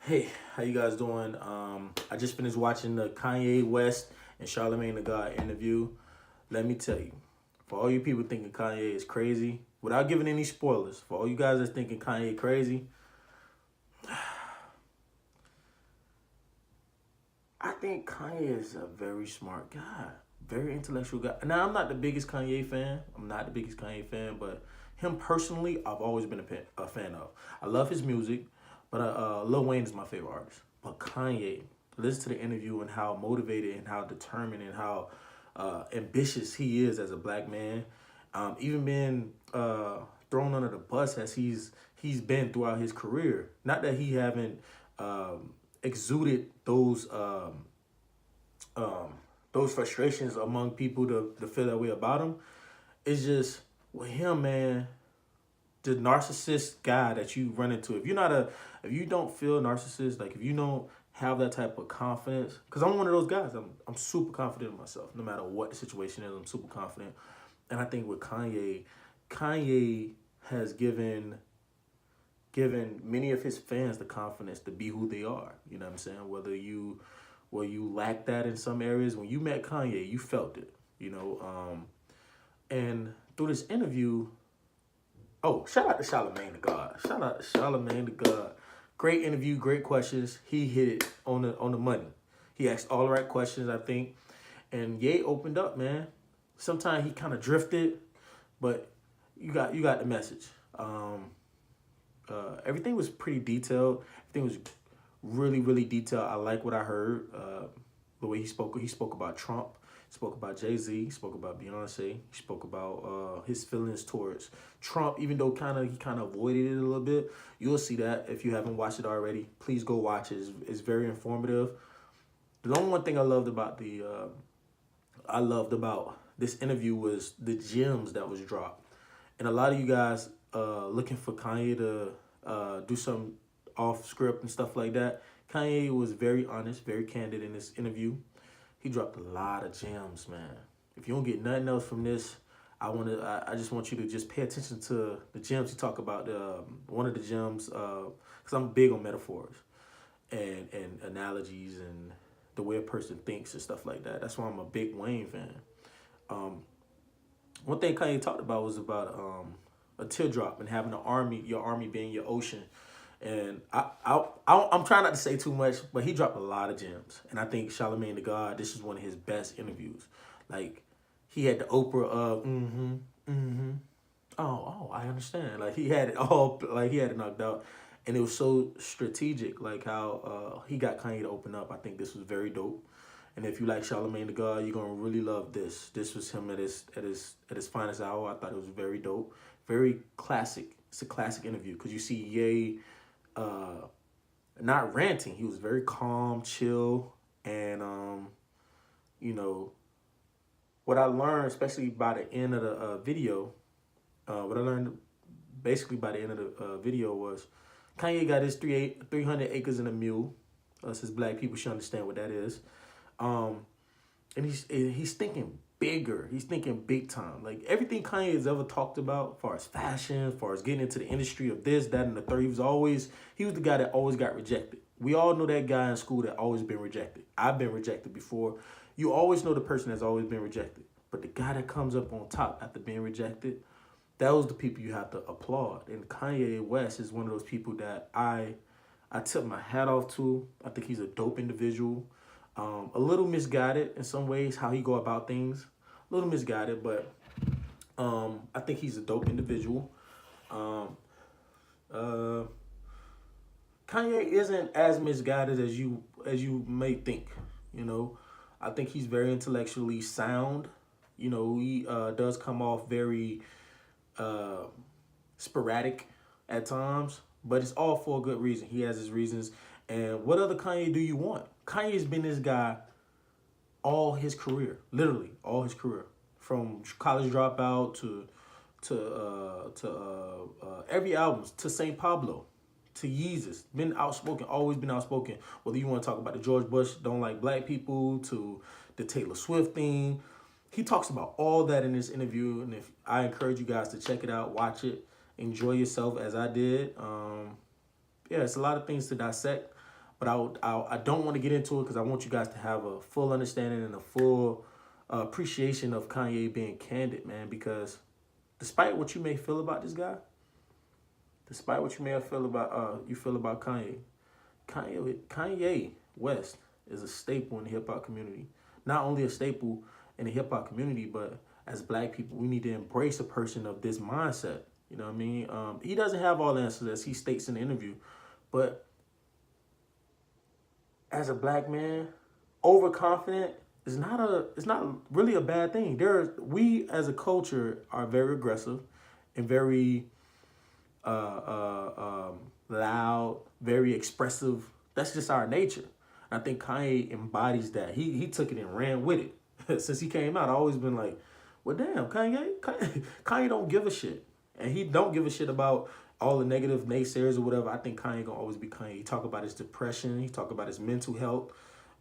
Hey, how you guys doing? I just finished watching the Kanye West and Charlemagne the God interview. Let me tell you, for all you people thinking Kanye is crazy, without giving any spoilers, for all you guys that's thinking Kanye crazy, I think Kanye is a very smart guy, very intellectual guy. Now, I'm not the biggest Kanye fan. I'm not the biggest Kanye fan, but him personally, I've always been a fan of. I love his music, but Lil Wayne is my favorite artist. But Kanye, listen to the interview and how motivated and how determined and how ambitious he is as a black man. Even being thrown under the bus as he's been throughout his career. Not that he haven't exuded um, those frustrations among people to feel that way about him. It's just with him, man, the narcissist guy that you run into. If you don't feel narcissist, like if you don't have that type of confidence, because I'm one of those guys. I'm super confident in myself. No matter what the situation is, I'm super confident. And I think with Kanye has given many of his fans the confidence to be who they are. You know what I'm saying? Whether you lack that in some areas, when you met Kanye, you felt it. You know, and through this interview, oh, shout out to Charlemagne the God. Shout out to Charlemagne the God. Great interview, great questions. He hit it on the money. He asked all the right questions, I think. And Ye opened up, man. Sometimes he kind of drifted, but you got the message. Everything was pretty detailed. Everything was really detailed. I like what I heard. The way he spoke about Trump, he spoke about Jay-Z, he spoke about Beyonce, he spoke about his feelings towards Trump, even though he kind of avoided it a little bit. You'll see that if you haven't watched it already. Please go watch it. It's very informative. The only one thing I loved about this interview was the gems that was dropped. And a lot of you guys looking for Kanye to do some off script and stuff like that. Kanye was very honest, very candid in this interview. He dropped a lot of gems, man. If you don't get nothing else from this, I just want you to just pay attention to the gems he talk about. One of the gems, because I'm big on metaphors and analogies and the way a person thinks and stuff like that. That's why I'm a big Wayne fan. Um, One thing Kanye talked about was about a teardrop and having an army, your army being your ocean. And I'm trying not to say too much, but he dropped a lot of gems. And I think Charlemagne the God, this is one of his best interviews. Like, he had the Oprah of, I understand. Like, he had it all, like, he had it knocked out. And it was so strategic, like how he got Kanye to open up. I think this was very dope. And if you like Charlemagne the God, you're gonna really love this. This was him at his finest hour. I thought it was very dope, very classic. It's a classic interview because you see Ye, not ranting. He was very calm, chill, and you know what I learned, especially by the end of the video. What I learned basically by the end of the video was Kanye got his 300 acres and a mule. Us as black people should understand what that is. Um, and he's thinking bigger. He's thinking big time. Like everything Kanye has ever talked about, as far as fashion, as far as getting into the industry of this, that, and the third. He was the guy that always got rejected. We all know that guy in school that always been rejected. I've been rejected before. You always know the person that's always been rejected. But the guy that comes up on top after being rejected, those the people you have to applaud. And Kanye West is one of those people that I tip my hat off to. I think he's a dope individual. A little misguided in some ways how he go about things. A little misguided, but I think he's a dope individual. Um, uh, Kanye isn't as misguided as you may think. You know, I think he's very intellectually sound. You know, he does come off very uh, sporadic at times, but it's all for a good reason. He has his reasons. And what other Kanye do you want? Kanye's been this guy all his career, literally all his career, from College Dropout to every album, to Saint Pablo, to Yeezus. Been outspoken, always been outspoken. Whether you want to talk about the George Bush don't like black people to the Taylor Swift thing, he talks about all that in this interview. And if I encourage you guys to check it out, watch it, enjoy yourself as I did. Yeah, it's a lot of things to dissect. But I don't want to get into it because I want you guys to have a full understanding and a full appreciation of Kanye being candid, man. Because despite what you may feel about this guy, despite what you may feel about Kanye, Kanye West is a staple in the hip hop community. Not only a staple in the hip hop community, but as Black people, we need to embrace a person of this mindset. You know what I mean? He doesn't have all the answers, as he states in the interview, but as a Black man, overconfident is not really a bad thing. We as a culture are very aggressive and very loud, very expressive. That's just our nature. I think Kanye embodies that. He took it and ran with it. Since he came out, I've always been like, well, damn, Kanye don't give a shit. And he don't give a shit about all the negative naysayers or whatever. I think Kanye gonna always be Kanye. He talk about his depression. He talk about his mental health.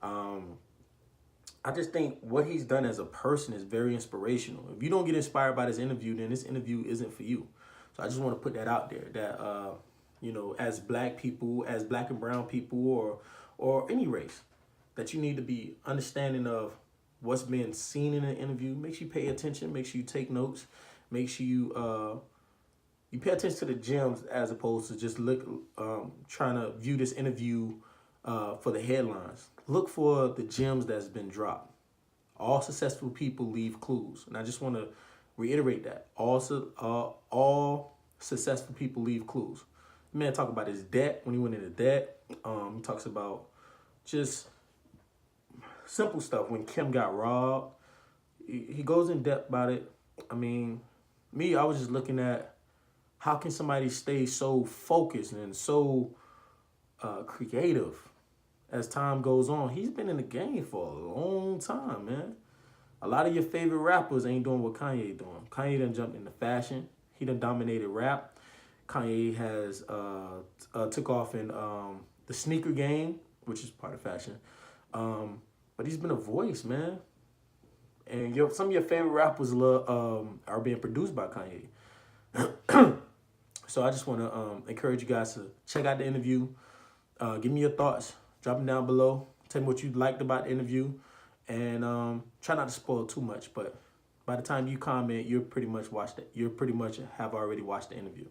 I just think what he's done as a person is very inspirational. If you don't get inspired by this interview, then this interview isn't for you. So I just want to put that out there that, as Black people, as Black and brown people, or any race, that you need to be understanding of what's being seen in an interview. Make sure you pay attention. Make sure you take notes. Make sure you pay attention to the gems as opposed to just trying to view this interview for the headlines. Look for the gems that's been dropped. All successful people leave clues, and I just want to reiterate that all successful people leave clues. The man talk about his debt when he went into debt. He talks about just simple stuff when Kim got robbed. He goes in depth about it. I mean, I was just looking at how can somebody stay so focused and so creative as time goes on. He's been in the game for a long time, man. A lot of your favorite rappers ain't doing what Kanye doing. Kanye done jumped into fashion. He done dominated rap. Kanye has took off in the sneaker game, which is part of fashion. But he's been a voice, man. And some of your favorite rappers are being produced by Kanye. So I just want to encourage you guys to check out the interview. Give me your thoughts. Drop them down below. Tell me what you liked about the interview. And try not to spoil too much. But by the time you comment, you're pretty much have already watched the interview.